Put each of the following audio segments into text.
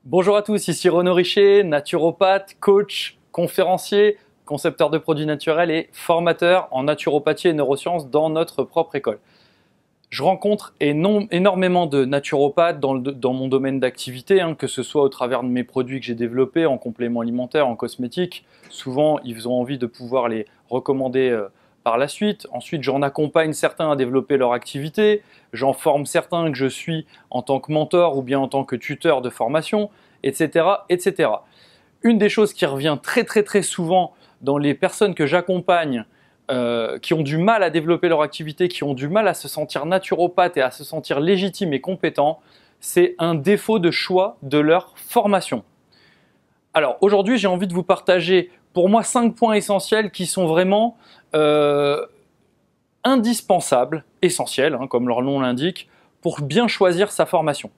Bonjour à tous, ici Renaud Richer, naturopathe, coach, conférencier, concepteur de produits naturels et formateur en naturopathie et neurosciences dans notre propre école. Je rencontre énormément de naturopathes dans mon domaine d'activité, que ce soit au travers de mes produits que j'ai développés en complément alimentaire, en cosmétique. Souvent, ils ont envie de pouvoir les recommander par la suite. Ensuite, j'en accompagne certains à développer leur activité. J'en forme certains que je suis en tant que mentor ou bien en tant que tuteur de formation, etc., etc. Une des choses qui revient très souvent dans les personnes que j'accompagne, qui ont du mal à développer leur activité, qui ont du mal à se sentir naturopathe et à se sentir légitime et compétent, c'est un défaut de choix de leur formation. Alors aujourd'hui, j'ai envie de vous partager pour moi 5 points essentiels qui sont vraiment indispensables, essentiels, comme leur nom l'indique, pour bien choisir sa formation.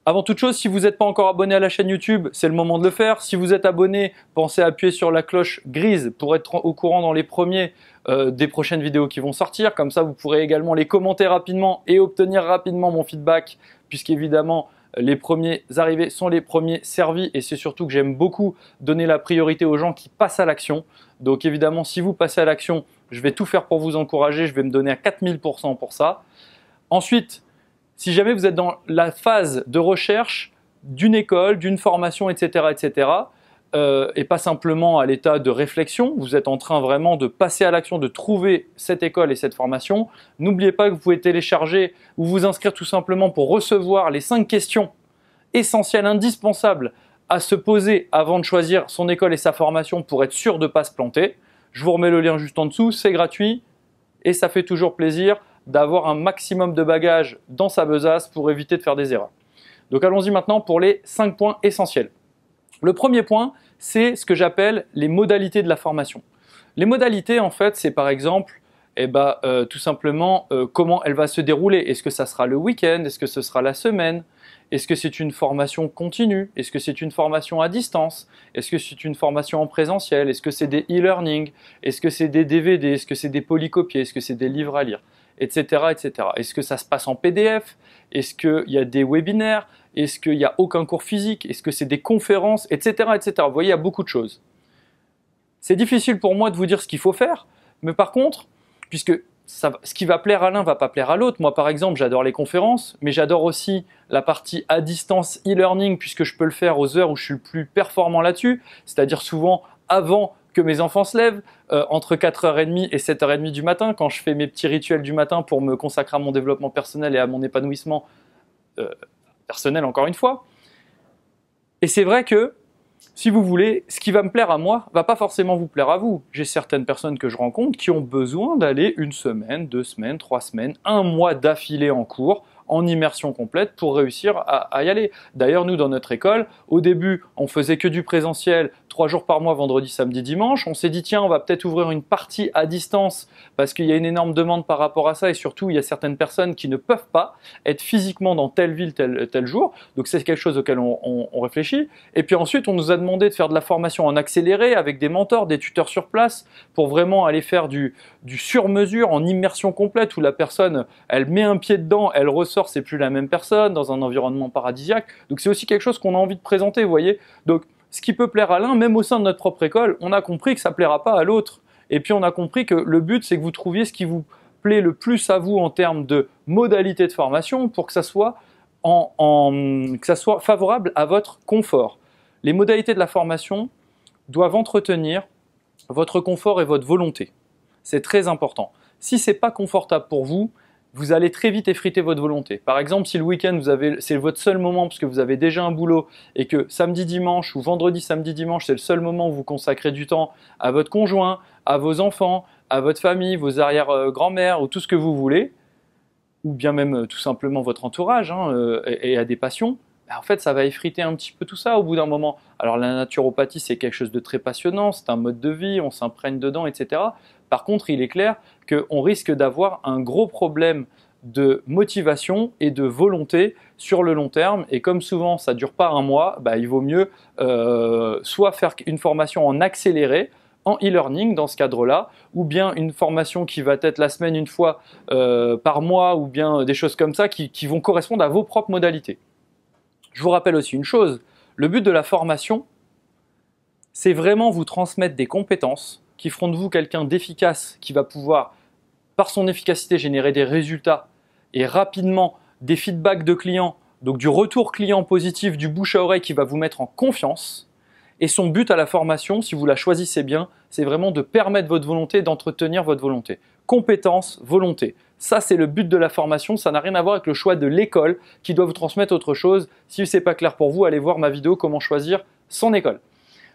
Avant toute chose, si vous n'êtes pas encore abonné à la chaîne YouTube, c'est le moment de le faire. Si vous êtes abonné, pensez à appuyer sur la cloche grise pour être au courant dans les premiers des prochaines vidéos qui vont sortir. Comme ça, vous pourrez également les commenter rapidement et obtenir rapidement mon feedback, puisqu'évidemment, les premiers arrivés sont les premiers servis. Et c'est surtout que j'aime beaucoup donner la priorité aux gens qui passent à l'action. Donc évidemment, si vous passez à l'action, je vais tout faire pour vous encourager. Je vais me donner à 4000% pour ça. Ensuite, si jamais vous êtes dans la phase de recherche d'une école, d'une formation, etc., et pas simplement à l'état de réflexion, vous êtes en train vraiment de passer à l'action, de trouver cette école et cette formation, n'oubliez pas que vous pouvez télécharger ou vous inscrire tout simplement pour recevoir les 5 questions essentielles, indispensables à se poser avant de choisir son école et sa formation pour être sûr de ne pas se planter. Je vous remets le lien juste en dessous, c'est gratuit et ça fait toujours plaisir d'avoir un maximum de bagages dans sa besace pour éviter de faire des erreurs. Donc allons-y maintenant pour les 5 points essentiels. Le premier point, c'est ce que j'appelle les modalités de la formation. Les modalités, en fait, c'est par exemple, tout simplement comment elle va se dérouler. Est-ce que ça sera le week-end? Est-ce que ce sera la semaine? Est-ce que c'est une formation continue? Est-ce que c'est une formation à distance? Est-ce que c'est une formation en présentiel? Est-ce que c'est des e-learning? Est-ce que c'est des DVD? Est-ce que c'est des polycopiés? Est-ce que c'est des livres à lire? Etc., etc. Est-ce que ça se passe en PDF? Est-ce qu'il y a des webinaires? Est-ce qu'il n'y a aucun cours physique? Est-ce que c'est des conférences? Etc., etc. Vous voyez, il y a beaucoup de choses. C'est difficile pour moi de vous dire ce qu'il faut faire, mais par contre, puisque ce qui va plaire à l'un ne va pas plaire à l'autre. Moi, par exemple, j'adore les conférences, mais j'adore aussi la partie à distance e-learning, puisque je peux le faire aux heures où je suis le plus performant là-dessus, c'est-à-dire souvent avant que mes enfants se lèvent, entre 4h30 et 7h30 du matin, quand je fais mes petits rituels du matin pour me consacrer à mon développement personnel et à mon épanouissement personnel, encore une fois. Et c'est vrai que, si vous voulez, ce qui va me plaire à moi va pas forcément vous plaire à vous. J'ai certaines personnes que je rencontre qui ont besoin d'aller 1 semaine, 2 semaines, 3 semaines, 1 mois d'affilée en cours, en immersion complète pour réussir à y aller. D'ailleurs, nous, dans notre école, au début, on faisait que du présentiel, 3 jours par mois, vendredi, samedi, dimanche. On s'est dit, tiens, on va peut-être ouvrir une partie à distance parce qu'il y a une énorme demande par rapport à ça et surtout, il y a certaines personnes qui ne peuvent pas être physiquement dans telle ville, tel jour. Donc, c'est quelque chose auquel on réfléchit. Et puis ensuite, on nous a demandé de faire de la formation en accéléré avec des mentors, des tuteurs sur place pour vraiment aller faire du sur-mesure en immersion complète où la personne, elle met un pied dedans, elle ressort, c'est plus la même personne dans un environnement paradisiaque. Donc c'est aussi quelque chose qu'on a envie de présenter, vous voyez. Donc ce qui peut plaire à l'un, même au sein de notre propre école, on a compris que ça ne plaira pas à l'autre. Et puis on a compris que le but, c'est que vous trouviez ce qui vous plaît le plus à vous en termes de modalité de formation pour que ça soit, que ça soit favorable à votre confort. Les modalités de la formation doivent entretenir votre confort et votre volonté. C'est très important. Si ce n'est pas confortable pour vous, vous allez très vite effriter votre volonté. Par exemple, si le week-end, c'est votre seul moment parce que vous avez déjà un boulot et que samedi, dimanche ou vendredi, samedi, dimanche, c'est le seul moment où vous consacrez du temps à votre conjoint, à vos enfants, à votre famille, vos arrière-grand-mères ou tout ce que vous voulez, ou bien même tout simplement votre entourage et à des passions, en fait, ça va effriter un petit peu tout ça au bout d'un moment. Alors la naturopathie, c'est quelque chose de très passionnant, c'est un mode de vie, on s'imprègne dedans, etc. Par contre, il est clair qu'on risque d'avoir un gros problème de motivation et de volonté sur le long terme. Et comme souvent, ça ne dure pas un mois, il vaut mieux soit faire une formation en accéléré, en e-learning dans ce cadre-là, ou bien une formation qui va être la semaine une fois par mois, ou bien des choses comme ça qui vont correspondre à vos propres modalités. Je vous rappelle aussi une chose, Le but de la formation, c'est vraiment vous transmettre des compétences qui feront de vous quelqu'un d'efficace, qui va pouvoir, par son efficacité, générer des résultats et rapidement des feedbacks de clients, donc du retour client positif, du bouche à oreille qui va vous mettre en confiance. Et son but à la formation, si vous la choisissez bien, c'est vraiment de permettre votre volonté, d'entretenir votre volonté. Compétence, volonté. Ça, c'est le but de la formation. Ça n'a rien à voir avec le choix de l'école qui doit vous transmettre autre chose. Si ce n'est pas clair pour vous, allez voir ma vidéo « Comment choisir son école ».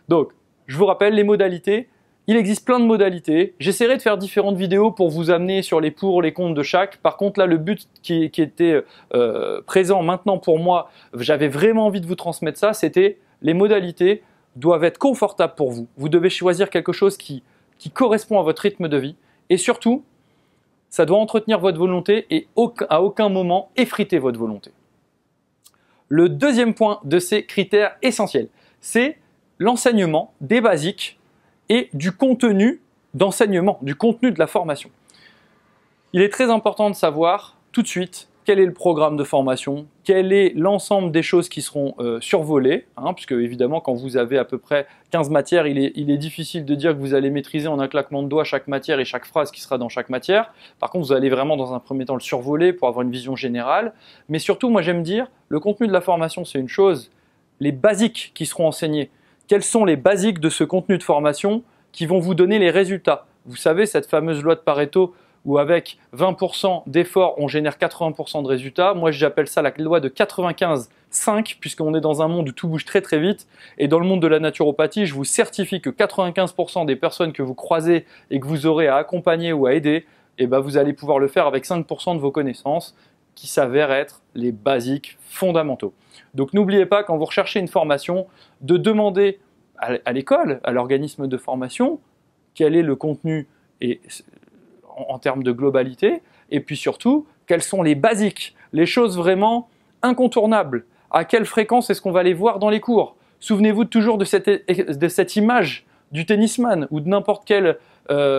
Donc, je vous rappelle les modalités. Il existe plein de modalités. J'essaierai de faire différentes vidéos pour vous amener sur les pour, les contre de chaque. Par contre, là, le but qui était présent maintenant pour moi, j'avais vraiment envie de vous transmettre ça, c'était les modalités doivent être confortables pour vous. Vous devez choisir quelque chose qui correspond à votre rythme de vie. Et surtout, ça doit entretenir votre volonté et à aucun moment effriter votre volonté. Le deuxième point de ces critères essentiels, c'est l'enseignement des basiques et du contenu d'enseignement, du contenu de la formation. Il est très important de savoir tout de suite quel est le programme de formation, quel est l'ensemble des choses qui seront survolées, puisque évidemment quand vous avez à peu près 15 matières, il est difficile de dire que vous allez maîtriser en un claquement de doigts chaque matière et chaque phrase qui sera dans chaque matière. Par contre, vous allez vraiment dans un premier temps le survoler pour avoir une vision générale. Mais surtout, moi j'aime dire, le contenu de la formation c'est une chose, les basiques qui seront enseignés. Quels sont les basiques de ce contenu de formation qui vont vous donner les résultats? Vous savez, cette fameuse loi de Pareto où avec 20% d'efforts, on génère 80% de résultats. Moi, j'appelle ça la loi de 95-5, puisqu'on est dans un monde où tout bouge très très vite. Et dans le monde de la naturopathie, je vous certifie que 95% des personnes que vous croisez et que vous aurez à accompagner ou à aider, eh ben, vous allez pouvoir le faire avec 5% de vos connaissances qui s'avèrent être les basiques fondamentaux. Donc n'oubliez pas, quand vous recherchez une formation, de demander à l'école, à l'organisme de formation, quel est le contenu et en termes de globalité, et puis surtout, quels sont les basiques, les choses vraiment incontournables. À quelle fréquence est-ce qu'on va les voir dans les cours? Souvenez-vous toujours de cette image du tennisman ou de n'importe quel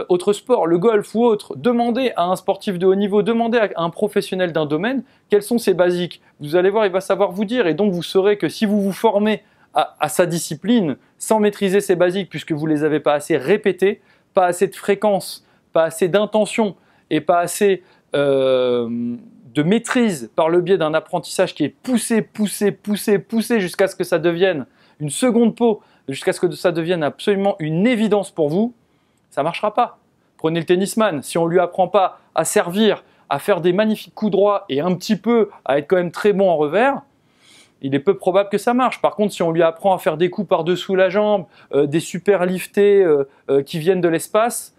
autre sport, le golf ou autre. Demandez à un sportif de haut niveau, demandez à un professionnel d'un domaine quels sont ses basiques. Vous allez voir, il va savoir vous dire, et donc vous saurez que si vous vous formez à sa discipline sans maîtriser ses basiques, puisque vous ne les avez pas assez répétés, pas assez de fréquence, pas assez d'intention et pas assez de maîtrise par le biais d'un apprentissage qui est poussé jusqu'à ce que ça devienne une seconde peau, jusqu'à ce que ça devienne absolument une évidence pour vous, ça ne marchera pas. Prenez le tennisman, si on ne lui apprend pas à servir, à faire des magnifiques coups droits et un petit peu à être quand même très bon en revers, il est peu probable que ça marche. Par contre, si on lui apprend à faire des coups par-dessous la jambe, des super liftés qui viennent de l'espace,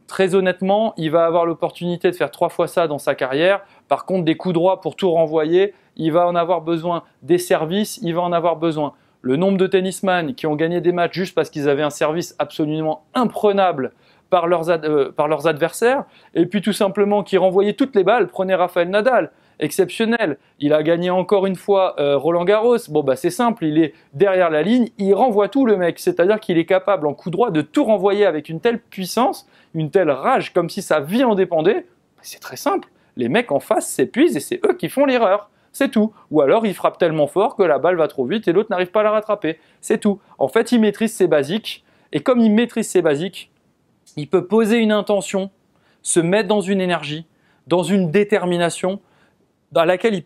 très honnêtement, il va avoir l'opportunité de faire 3 fois ça dans sa carrière. Par contre, des coups droits pour tout renvoyer, il va en avoir besoin. Des services, il va en avoir besoin. Le nombre de tennisman qui ont gagné des matchs juste parce qu'ils avaient un service absolument imprenable par leurs adversaires, et puis tout simplement qui renvoyaient toutes les balles. Prenez Rafael Nadal, exceptionnel. Il a gagné encore une fois Roland Garros. Bon, bah c'est simple, il est derrière la ligne, il renvoie tout le mec. C'est-à-dire qu'il est capable en coup droit de tout renvoyer avec une telle puissance, une telle rage, comme si sa vie en dépendait. C'est très simple. Les mecs en face s'épuisent et c'est eux qui font l'erreur. C'est tout. Ou alors il frappe tellement fort que la balle va trop vite et l'autre n'arrive pas à la rattraper. C'est tout. En fait, il maîtrise ses basiques. Et comme il maîtrise ses basiques, il peut poser une intention, se mettre dans une énergie, dans une détermination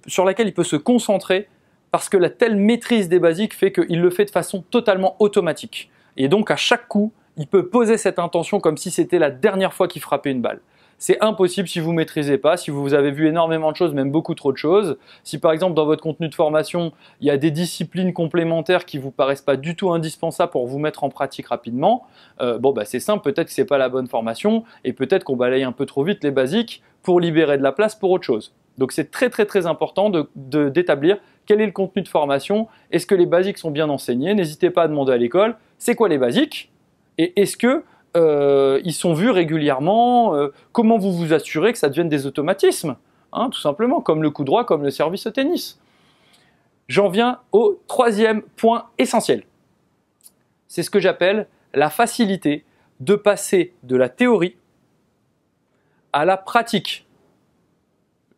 sur laquelle il peut se concentrer parce que la telle maîtrise des basiques fait qu'il le fait de façon totalement automatique. Et donc à chaque coup, il peut poser cette intention comme si c'était la dernière fois qu'il frappait une balle. C'est impossible si vous ne maîtrisez pas, si vous avez vu énormément de choses, même beaucoup trop de choses. Si par exemple dans votre contenu de formation, il y a des disciplines complémentaires qui ne vous paraissent pas du tout indispensables pour vous mettre en pratique rapidement, c'est simple, peut-être que ce n'est pas la bonne formation et peut-être qu'on balaye un peu trop vite les basiques pour libérer de la place pour autre chose. Donc c'est très important d'établir quel est le contenu de formation, est-ce que les basiques sont bien enseignés, n'hésitez pas à demander à l'école, c'est quoi les basiques et est-ce que ils sont vus régulièrement, comment vous vous assurez que ça devienne des automatismes, tout simplement, comme le coup droit, comme le service au tennis. J'en viens au troisième point essentiel. C'est ce que j'appelle la facilité de passer de la théorie à la pratique.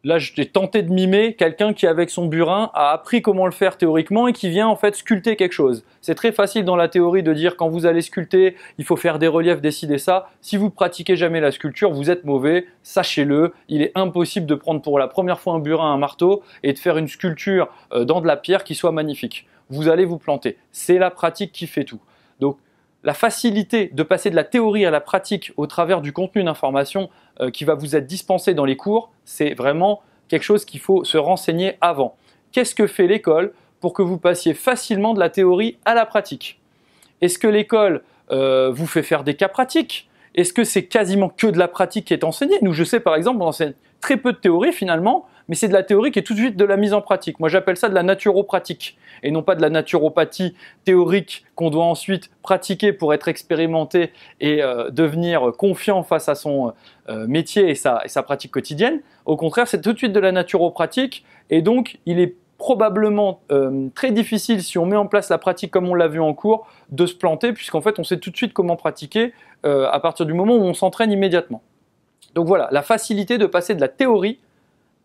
Là, j'ai tenté de mimer quelqu'un qui, avec son burin, a appris comment le faire théoriquement et qui vient en fait sculpter quelque chose. C'est très facile dans la théorie de dire quand vous allez sculpter, il faut faire des reliefs, décider ça. Si vous pratiquez jamais la sculpture, vous êtes mauvais, sachez-le. Il est impossible de prendre pour la première fois un burin, un marteau et de faire une sculpture dans de la pierre qui soit magnifique. Vous allez vous planter. C'est la pratique qui fait tout. Donc, la facilité de passer de la théorie à la pratique au travers du contenu d'information qui va vous être dispensé dans les cours, c'est vraiment quelque chose qu'il faut se renseigner avant. Qu'est-ce que fait l'école pour que vous passiez facilement de la théorie à la pratique? Est-ce que l'école vous fait faire des cas pratiques? Est-ce que c'est quasiment que de la pratique qui est enseignée? Nous, je sais par exemple, on enseigne très peu de théorie finalement, mais c'est de la théorie qui est tout de suite de la mise en pratique. Moi, j'appelle ça de la naturopratique et non pas de la naturopathie théorique qu'on doit ensuite pratiquer pour être expérimenté et devenir confiant face à son métier et sa pratique quotidienne. Au contraire, c'est tout de suite de la naturopratique et donc il est probablement très difficile, si on met en place la pratique comme on l'a vu en cours, de se planter puisqu'en fait on sait tout de suite comment pratiquer à partir du moment où on s'entraîne immédiatement. Donc voilà, la facilité de passer de la théorie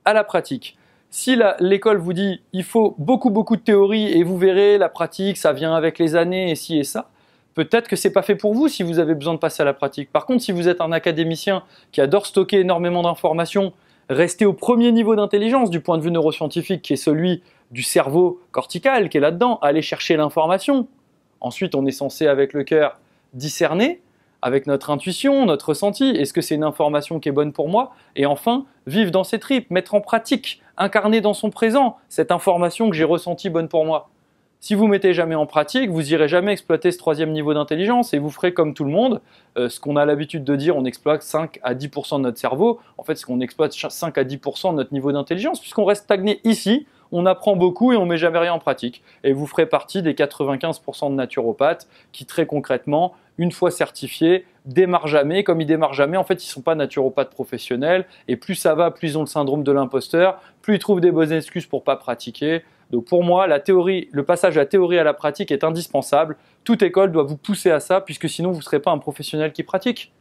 à la pratique. Si l'école vous dit il faut beaucoup de théorie et vous verrez la pratique ça vient avec les années et ci et ça, peut-être que c'est pas fait pour vous si vous avez besoin de passer à la pratique. Par contre, si vous êtes un académicien qui adore stocker énormément d'informations, restez au premier niveau d'intelligence du point de vue neuroscientifique qui est celui du cerveau cortical qui est là-dedans, aller chercher l'information. Ensuite, on est censé avec le cœur discerner, avec notre intuition, notre ressenti, est-ce que c'est une information qui est bonne pour moi? Et enfin, vivre dans ses tripes, mettre en pratique, incarner dans son présent cette information que j'ai ressentie bonne pour moi. Si vous ne mettez jamais en pratique, vous n'irez jamais exploiter ce troisième niveau d'intelligence et vous ferez comme tout le monde, ce qu'on a l'habitude de dire, on exploite 5 à 10% de notre cerveau. En fait, c'est qu'on exploite 5 à 10% de notre niveau d'intelligence puisqu'on reste stagné ici, on apprend beaucoup et on ne met jamais rien en pratique. Et vous ferez partie des 95% de naturopathes qui, très concrètement, une fois certifiés, démarrent jamais. Comme ils démarrent jamais, en fait, ils ne sont pas naturopathes professionnels. Et plus ça va, plus ils ont le syndrome de l'imposteur, plus ils trouvent des bonnes excuses pour ne pas pratiquer. Donc pour moi, la théorie, le passage de la théorie à la pratique est indispensable. Toute école doit vous pousser à ça, puisque sinon vous ne serez pas un professionnel qui pratique.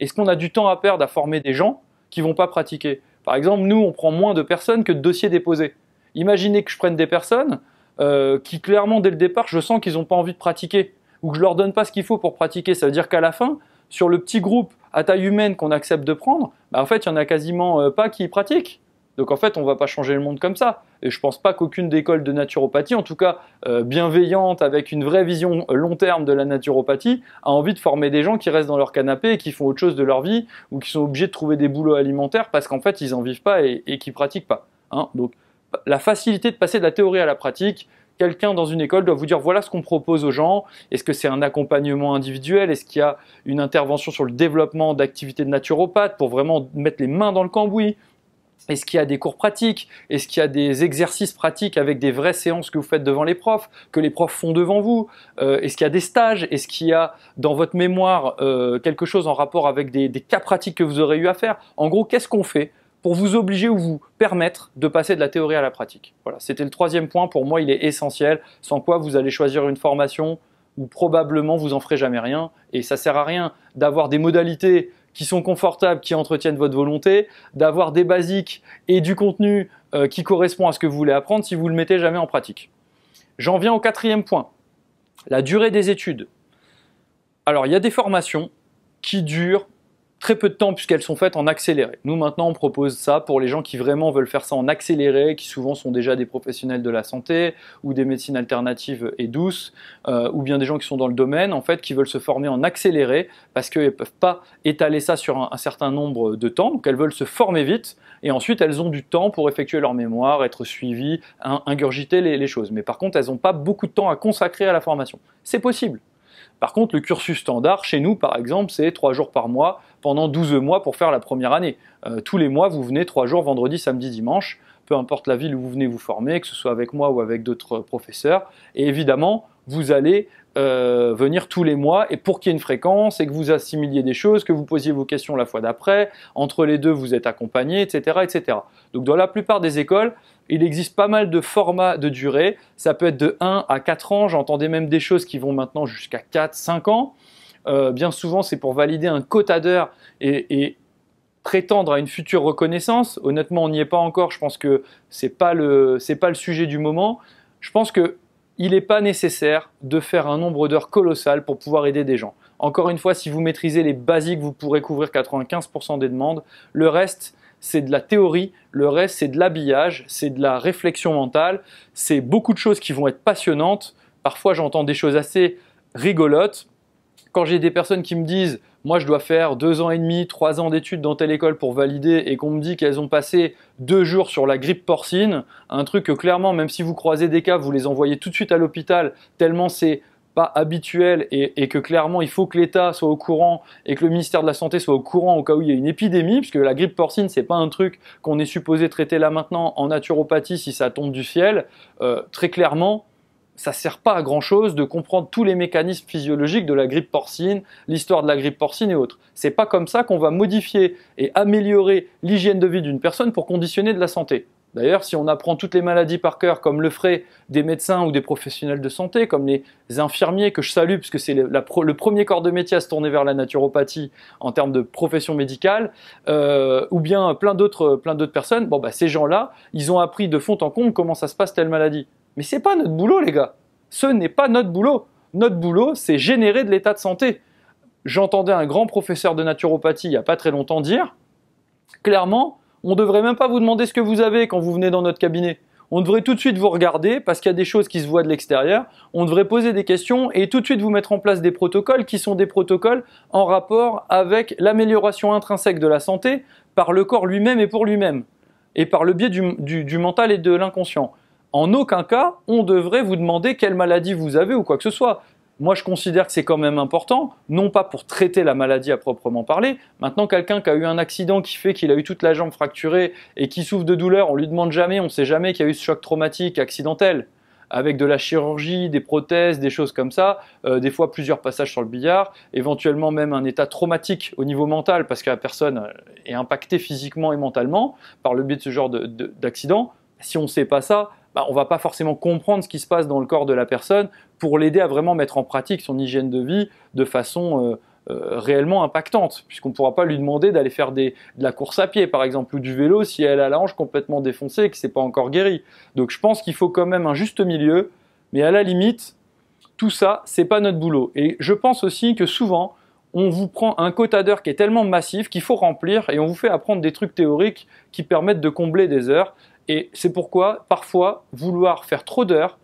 Est-ce qu'on a du temps à perdre à former des gens qui ne vont pas pratiquer? Par exemple, nous, on prend moins de personnes que de dossiers déposés. Imaginez que je prenne des personnes qui, clairement, dès le départ, je sens qu'ils n'ont pas envie de pratiquer ou que je leur donne pas ce qu'il faut pour pratiquer. Ça veut dire qu'à la fin, sur le petit groupe à taille humaine qu'on accepte de prendre, en fait, il n'y en a quasiment pas qui pratiquent. Donc en fait, on ne va pas changer le monde comme ça. Et je ne pense pas qu'aucune école de naturopathie, en tout cas bienveillante, avec une vraie vision long terme de la naturopathie, a envie de former des gens qui restent dans leur canapé et qui font autre chose de leur vie ou qui sont obligés de trouver des boulots alimentaires parce qu'en fait, ils n'en vivent pas et qui ne pratiquent pas. Hein. Donc la facilité de passer de la théorie à la pratique, quelqu'un dans une école doit vous dire voilà ce qu'on propose aux gens. Est-ce que c'est un accompagnement individuel? Est-ce qu'il y a une intervention sur le développement d'activités de naturopathe pour vraiment mettre les mains dans le cambouis? Est-ce qu'il y a des cours pratiques? Est-ce qu'il y a des exercices pratiques avec des vraies séances que vous faites devant les profs, que les profs font devant vous? Est-ce qu'il y a des stages? Est-ce qu'il y a dans votre mémoire quelque chose en rapport avec des cas pratiques que vous aurez eu à faire? En gros, qu'est-ce qu'on fait pour vous obliger ou vous permettre de passer de la théorie à la pratique? Voilà, c'était le troisième point. Pour moi, il est essentiel. Sans quoi, vous allez choisir une formation où probablement vous en ferez jamais rien. Et ça sert à rien d'avoir des modalités qui sont confortables, qui entretiennent votre volonté, d'avoir des basiques et du contenu qui correspond à ce que vous voulez apprendre si vous ne le mettez jamais en pratique. J'en viens au quatrième point, la durée des études. Alors, il y a des formations qui durent très peu de temps puisqu'elles sont faites en accéléré. Nous maintenant on propose ça pour les gens qui vraiment veulent faire ça en accéléré, qui souvent sont déjà des professionnels de la santé ou des médecines alternatives et douces, ou bien des gens qui sont dans le domaine en fait, qui veulent se former en accéléré parce qu'elles ne peuvent pas étaler ça sur un certain nombre de temps, donc elles veulent se former vite et ensuite elles ont du temps pour effectuer leur mémoire, être suivies, ingurgiter les choses. Mais par contre elles n'ont pas beaucoup de temps à consacrer à la formation. C'est possible. Par contre, le cursus standard, chez nous, par exemple, c'est 3 jours par mois pendant 12 mois pour faire la première année. Tous les mois, vous venez 3 jours, vendredi, samedi, dimanche, peu importe la ville où vous venez vous former, que ce soit avec moi ou avec d'autres professeurs. Et évidemment, vous allez venir tous les mois et pour qu'il y ait une fréquence et que vous assimiliez des choses, que vous posiez vos questions la fois d'après, entre les deux, vous êtes accompagné, etc., etc. Donc, dans la plupart des écoles, il existe pas mal de formats de durée, ça peut être de 1 à 4 ans, j'entendais même des choses qui vont maintenant jusqu'à 4, 5 ans. Bien souvent, c'est pour valider un quota d'heures et prétendre à une future reconnaissance. Honnêtement, on n'y est pas encore. Je pense que c'est pas le sujet du moment. Je pense qu'il n'est pas nécessaire de faire un nombre d'heures colossal pour pouvoir aider des gens. Encore une fois, si vous maîtrisez les basiques, vous pourrez couvrir 95% des demandes. Le reste, c'est de la théorie. Le reste, c'est de l'habillage, c'est de la réflexion mentale. C'est beaucoup de choses qui vont être passionnantes. Parfois, j'entends des choses assez rigolotes. Quand j'ai des personnes qui me disent « moi je dois faire 2 ans et demi, 3 ans d'études dans telle école pour valider » et qu'on me dit qu'elles ont passé 2 jours sur la grippe porcine, un truc que clairement, même si vous croisez des cas, vous les envoyez tout de suite à l'hôpital tellement c'est pas habituel et que clairement il faut que l'État soit au courant et que le ministère de la Santé soit au courant au cas où il y a une épidémie, puisque la grippe porcine c'est pas un truc qu'on est supposé traiter là maintenant en naturopathie si ça tombe du ciel. Très clairement, ça ne sert pas à grand chose de comprendre tous les mécanismes physiologiques de la grippe porcine, l'histoire de la grippe porcine et autres. C'est pas comme ça qu'on va modifier et améliorer l'hygiène de vie d'une personne pour conditionner de la santé. D'ailleurs, si on apprend toutes les maladies par cœur, comme le feraient des médecins ou des professionnels de santé, comme les infirmiers que je salue, puisque c'est le premier corps de métier à se tourner vers la naturopathie en termes de profession médicale, ou bien plein d'autres personnes, bon, bah, ces gens-là, ils ont appris de fond en comble comment ça se passe telle maladie. Mais c'est pas notre boulot, les gars. Ce n'est pas notre boulot. Notre boulot, c'est générer de l'état de santé. J'entendais un grand professeur de naturopathie il n'y a pas très longtemps dire, clairement, on ne devrait même pas vous demander ce que vous avez quand vous venez dans notre cabinet. On devrait tout de suite vous regarder parce qu'il y a des choses qui se voient de l'extérieur. On devrait poser des questions et tout de suite vous mettre en place des protocoles qui sont des protocoles en rapport avec l'amélioration intrinsèque de la santé par le corps lui-même et pour lui-même. Et par le biais du mental et de l'inconscient. En aucun cas, on devrait vous demander quelle maladie vous avez ou quoi que ce soit. Moi, je considère que c'est quand même important, non pas pour traiter la maladie à proprement parler. Maintenant, quelqu'un qui a eu un accident qui fait qu'il a eu toute la jambe fracturée et qui souffre de douleur, on lui demande jamais, on ne sait jamais qu'il y a eu ce choc traumatique accidentel, avec de la chirurgie, des prothèses, des choses comme ça, des fois plusieurs passages sur le billard, éventuellement même un état traumatique au niveau mental, parce que la personne est impactée physiquement et mentalement par le biais de ce genre d'accident. Si on ne sait pas ça, on ne va pas forcément comprendre ce qui se passe dans le corps de la personne pour l'aider à vraiment mettre en pratique son hygiène de vie de façon réellement impactante, puisqu'on ne pourra pas lui demander d'aller faire de la course à pied par exemple, ou du vélo si elle a la hanche complètement défoncée et que ce n'est pas encore guéri. Donc je pense qu'il faut quand même un juste milieu, mais à la limite, tout ça, ce n'est pas notre boulot. Et je pense aussi que souvent, on vous prend un quota d'heures qui est tellement massif qu'il faut remplir et on vous fait apprendre des trucs théoriques qui permettent de combler des heures. Et c'est pourquoi, parfois, vouloir faire trop d'heures,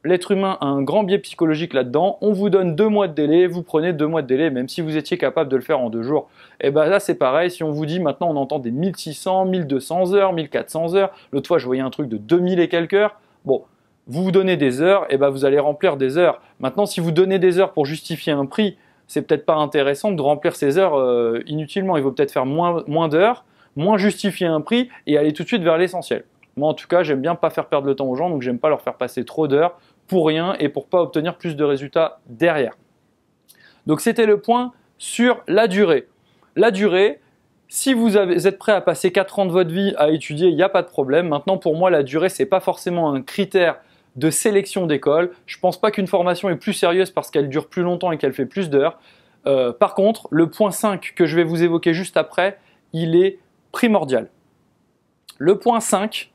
l'être humain a un grand biais psychologique là-dedans. On vous donne 2 mois de délai, vous prenez 2 mois de délai, même si vous étiez capable de le faire en 2 jours. Et bien là, c'est pareil, si on vous dit maintenant on entend des 1600, 1200 heures, 1400 heures, l'autre fois je voyais un truc de 2000 et quelques heures, bon, vous vous donnez des heures, et ben vous allez remplir des heures. Maintenant, si vous donnez des heures pour justifier un prix, c'est peut-être pas intéressant de remplir ces heures inutilement. Il vaut peut-être faire moins d'heures, moins justifier un prix et aller tout de suite vers l'essentiel. Moi, en tout cas, j'aime bien pas faire perdre le temps aux gens, donc j'aime pas leur faire passer trop d'heures pour rien et pour pas obtenir plus de résultats derrière. Donc, c'était le point sur la durée. La durée, si vous êtes prêt à passer 4 ans de votre vie à étudier, il n'y a pas de problème. Maintenant, pour moi, la durée, c'est pas forcément un critère de sélection d'école. Je pense pas qu'une formation est plus sérieuse parce qu'elle dure plus longtemps et qu'elle fait plus d'heures. Par contre, le point 5 que je vais vous évoquer juste après, il est primordial. Le point 5,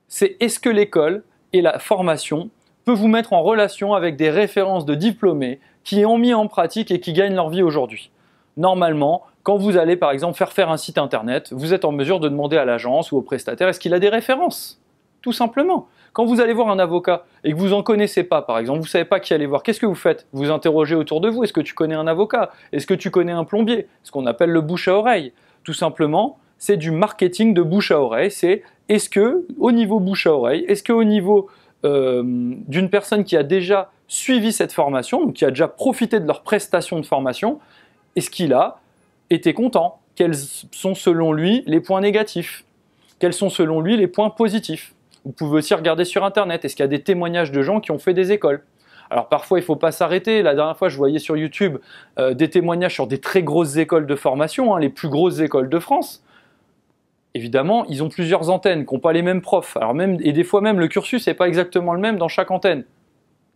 c'est est-ce que l'école et la formation peuvent vous mettre en relation avec des références de diplômés qui ont mis en pratique et qui gagnent leur vie aujourd'hui. Normalement, quand vous allez par exemple faire un site internet, vous êtes en mesure de demander à l'agence ou au prestataire est-ce qu'il a des références ? Tout simplement. Quand vous allez voir un avocat et que vous n'en connaissez pas, par exemple, vous ne savez pas qui aller voir, qu'est-ce que vous faites ? Vous interrogez autour de vous, est-ce que tu connais un avocat ? Est-ce que tu connais un plombier ? Ce qu'on appelle le bouche à oreille. Tout simplement, c'est du marketing de bouche à oreille. C'est est-ce que, au niveau bouche à oreille, est-ce qu'au niveau d'une personne qui a déjà suivi cette formation, donc qui a déjà profité de leur prestation de formation, est-ce qu'il a été content ? Quels sont selon lui les points négatifs ? Quels sont selon lui les points positifs ? Vous pouvez aussi regarder sur internet, est-ce qu'il y a des témoignages de gens qui ont fait des écoles ? Alors parfois il ne faut pas s'arrêter, la dernière fois je voyais sur YouTube des témoignages sur des très grosses écoles de formation, les plus grosses écoles de France. Évidemment, ils ont plusieurs antennes qui n'ont pas les mêmes profs. Alors même, et des fois même, le cursus n'est pas exactement le même dans chaque antenne.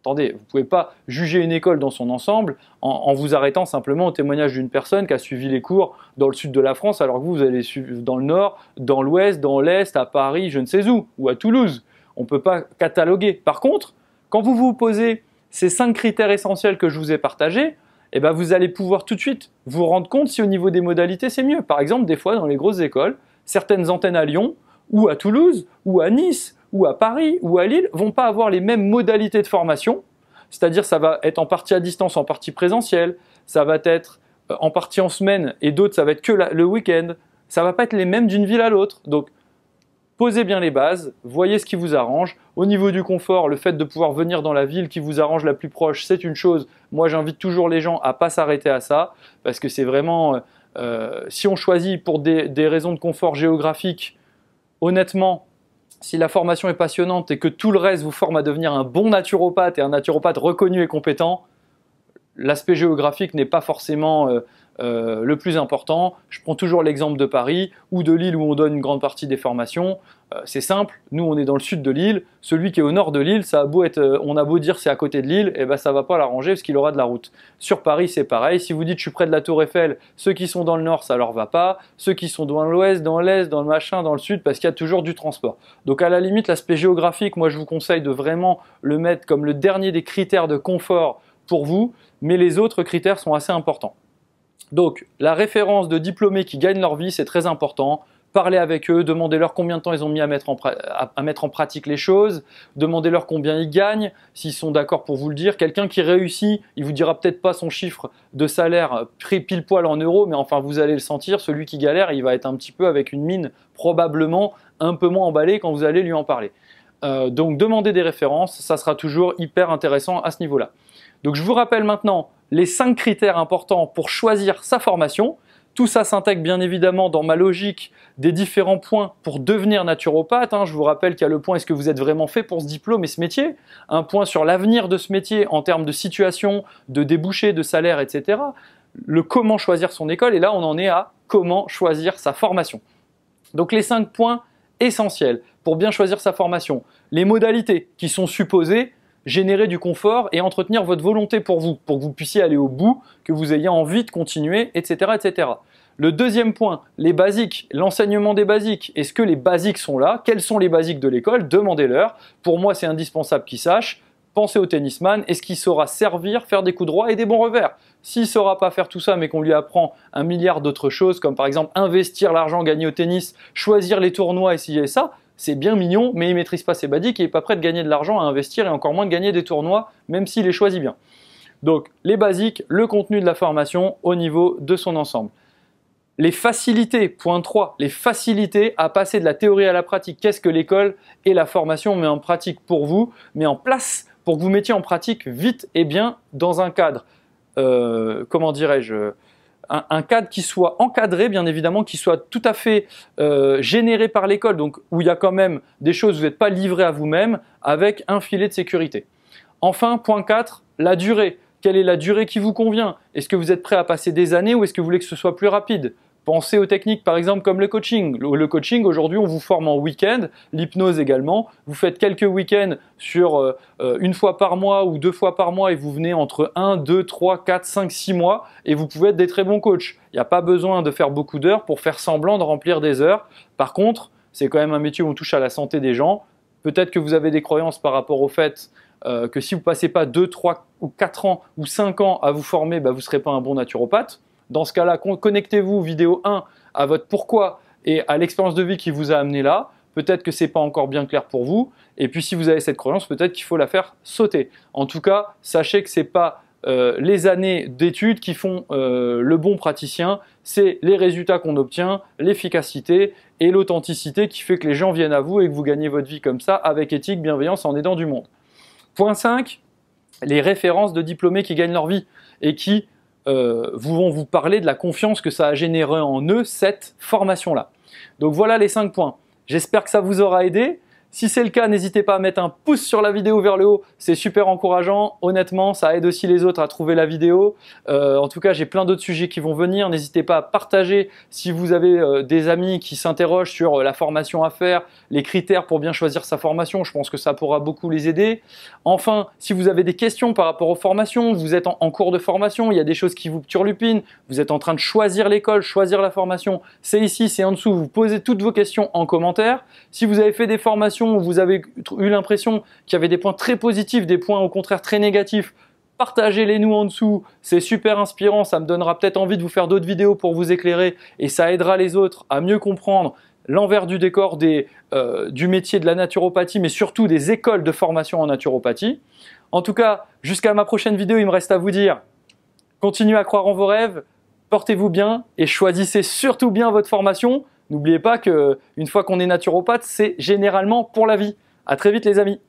attendez, vous ne pouvez pas juger une école dans son ensemble en vous arrêtant simplement au témoignage d'une personne qui a suivi les cours dans le sud de la France, alors que vous allez suivre dans le nord, dans l'ouest, dans l'est, à Paris, je ne sais où, ou à Toulouse. On ne peut pas cataloguer. Par contre, quand vous vous posez ces 5 critères essentiels que je vous ai partagés, eh ben vous allez pouvoir tout de suite vous rendre compte si au niveau des modalités c'est mieux. Par exemple, des fois dans les grosses écoles, certaines antennes à Lyon, ou à Toulouse, ou à Nice, ou à Paris, ou à Lille, vont pas avoir les mêmes modalités de formation. C'est-à-dire ça va être en partie à distance, en partie présentiel, ça va être en partie en semaine, et d'autres ça va être que le week-end. Ça va pas être les mêmes d'une ville à l'autre. Donc posez bien les bases, voyez ce qui vous arrange. Au niveau du confort, le fait de pouvoir venir dans la ville qui vous arrange la plus proche, c'est une chose. Moi, j'invite toujours les gens à pas s'arrêter à ça, parce que c'est vraiment, si on choisit pour des raisons de confort géographique, honnêtement, si la formation est passionnante et que tout le reste vous forme à devenir un bon naturopathe et un naturopathe reconnu et compétent, l'aspect géographique n'est pas forcément le plus important. Je prends toujours l'exemple de Paris ou de Lille où on donne une grande partie des formations. C'est simple, nous on est dans le sud de l'île, celui qui est au nord de l'île, ça a beau être, on a beau dire c'est à côté de l'île, et ben ça va pas l'arranger parce qu'il aura de la route. Sur Paris c'est pareil, si vous dites je suis près de la Tour Eiffel, ceux qui sont dans le nord ça leur va pas, ceux qui sont dans l'ouest, dans l'est, dans le machin, dans le sud, parce qu'il y a toujours du transport. Donc à la limite l'aspect géographique, moi je vous conseille de vraiment le mettre comme le dernier des critères de confort pour vous, mais les autres critères sont assez importants. Donc la référence de diplômés qui gagnent leur vie, c'est très important. Parlez avec eux, demandez-leur combien de temps ils ont mis à mettre en pratique les choses, demandez-leur combien ils gagnent, s'ils sont d'accord pour vous le dire. Quelqu'un qui réussit, il vous dira peut-être pas son chiffre de salaire pris pile poil en euros, mais enfin vous allez le sentir. Celui qui galère, il va être un petit peu avec une mine probablement un peu moins emballée quand vous allez lui en parler. Donc demandez des références, ça sera toujours hyper intéressant à ce niveau-là. Donc je vous rappelle maintenant les 5 critères importants pour choisir sa formation. Tout ça s'intègre bien évidemment dans ma logique des différents points pour devenir naturopathe. Je vous rappelle qu'il y a le point est-ce que vous êtes vraiment fait pour ce diplôme et ce métier, un point sur l'avenir de ce métier en termes de situation, de débouchés, de salaire, etc. Le comment choisir son école, et là on en est à comment choisir sa formation. Donc les 5 points essentiels pour bien choisir sa formation. Les modalités qui sont supposées générer du confort et entretenir votre volonté pour que vous puissiez aller au bout, que vous ayez envie de continuer, etc. etc. Le deuxième point, les basiques, l'enseignement des basiques. Est-ce que les basiques sont là? Quels sont les basiques de l'école? Demandez-leur. Pour moi, c'est indispensable qu'ils sachent. Pensez au tennisman. Est-ce qu'il saura servir, faire des coups droits et des bons revers? S'il ne saura pas faire tout ça, mais qu'on lui apprend un milliard d'autres choses, comme par exemple investir l'argent gagné au tennis, choisir les tournois, essayer ça, c'est bien mignon, mais il ne maîtrise pas ses basiques et il n'est pas prêt de gagner de l'argent à investir et encore moins de gagner des tournois, même s'il les choisit bien. Donc, les basiques, le contenu de la formation au niveau de son ensemble. Les facilités, point 3, les facilités à passer de la théorie à la pratique. Qu'est-ce que l'école et la formation met en pratique pour vous, met en place pour que vous mettiez en pratique vite et bien dans un cadre, comment dirais-je, un cadre qui soit encadré, bien évidemment, qui soit tout à fait généré par l'école, donc où il y a quand même des choses, vous n'êtes pas livré à vous-même, avec un filet de sécurité. Enfin, point 4, la durée. Quelle est la durée qui vous convient? Est-ce que vous êtes prêt à passer des années ou est-ce que vous voulez que ce soit plus rapide? Pensez aux techniques, par exemple, comme le coaching. Le coaching, aujourd'hui, on vous forme en week-end, l'hypnose également. Vous faites quelques week-ends sur une fois par mois ou 2 fois par mois et vous venez entre 1, 2, 3, 4, 5, 6 mois et vous pouvez être des très bons coachs. Il n'y a pas besoin de faire beaucoup d'heures pour faire semblant de remplir des heures. Par contre, c'est quand même un métier où on touche à la santé des gens. Peut-être que vous avez des croyances par rapport au fait que si vous ne passez pas 2, 3 ou 4 ans ou 5 ans à vous former, vous ne serez pas un bon naturopathe. Dans ce cas-là, connectez-vous, vidéo 1, à votre pourquoi et à l'expérience de vie qui vous a amené là. Peut-être que ce n'est pas encore bien clair pour vous. Et puis si vous avez cette croyance, peut-être qu'il faut la faire sauter. En tout cas, sachez que ce n'est pas les années d'études qui font le bon praticien, c'est les résultats qu'on obtient, l'efficacité et l'authenticité qui fait que les gens viennent à vous et que vous gagnez votre vie comme ça, avec éthique, bienveillance, en aidant du monde. Point 5, les références de diplômés qui gagnent leur vie et qui vont vous parler de la confiance que ça a généré en eux, cette formation-là. Donc voilà les 5 points. J'espère que ça vous aura aidé. Si c'est le cas, n'hésitez pas à mettre un pouce sur la vidéo vers le haut, c'est super encourageant. Honnêtement, ça aide aussi les autres à trouver la vidéo. En tout cas, j'ai plein d'autres sujets qui vont venir. N'hésitez pas à partager si vous avez des amis qui s'interrogent sur la formation à faire, les critères pour bien choisir sa formation. Je pense que ça pourra beaucoup les aider. Enfin, si vous avez des questions par rapport aux formations, vous êtes en cours de formation, il y a des choses qui vous turlupinent, vous êtes en train de choisir l'école, choisir la formation, c'est ici, c'est en dessous, vous posez toutes vos questions en commentaire. Si vous avez fait des formations où vous avez eu l'impression qu'il y avait des points très positifs, des points au contraire très négatifs, partagez-les nous en dessous, c'est super inspirant, ça me donnera peut-être envie de vous faire d'autres vidéos pour vous éclairer et ça aidera les autres à mieux comprendre l'envers du décor du métier de la naturopathie, mais surtout des écoles de formation en naturopathie. En tout cas, jusqu'à ma prochaine vidéo, il me reste à vous dire, continuez à croire en vos rêves, portez-vous bien et choisissez surtout bien votre formation. N'oubliez pas qu'une fois qu'on est naturopathe, c'est généralement pour la vie. À très vite les amis.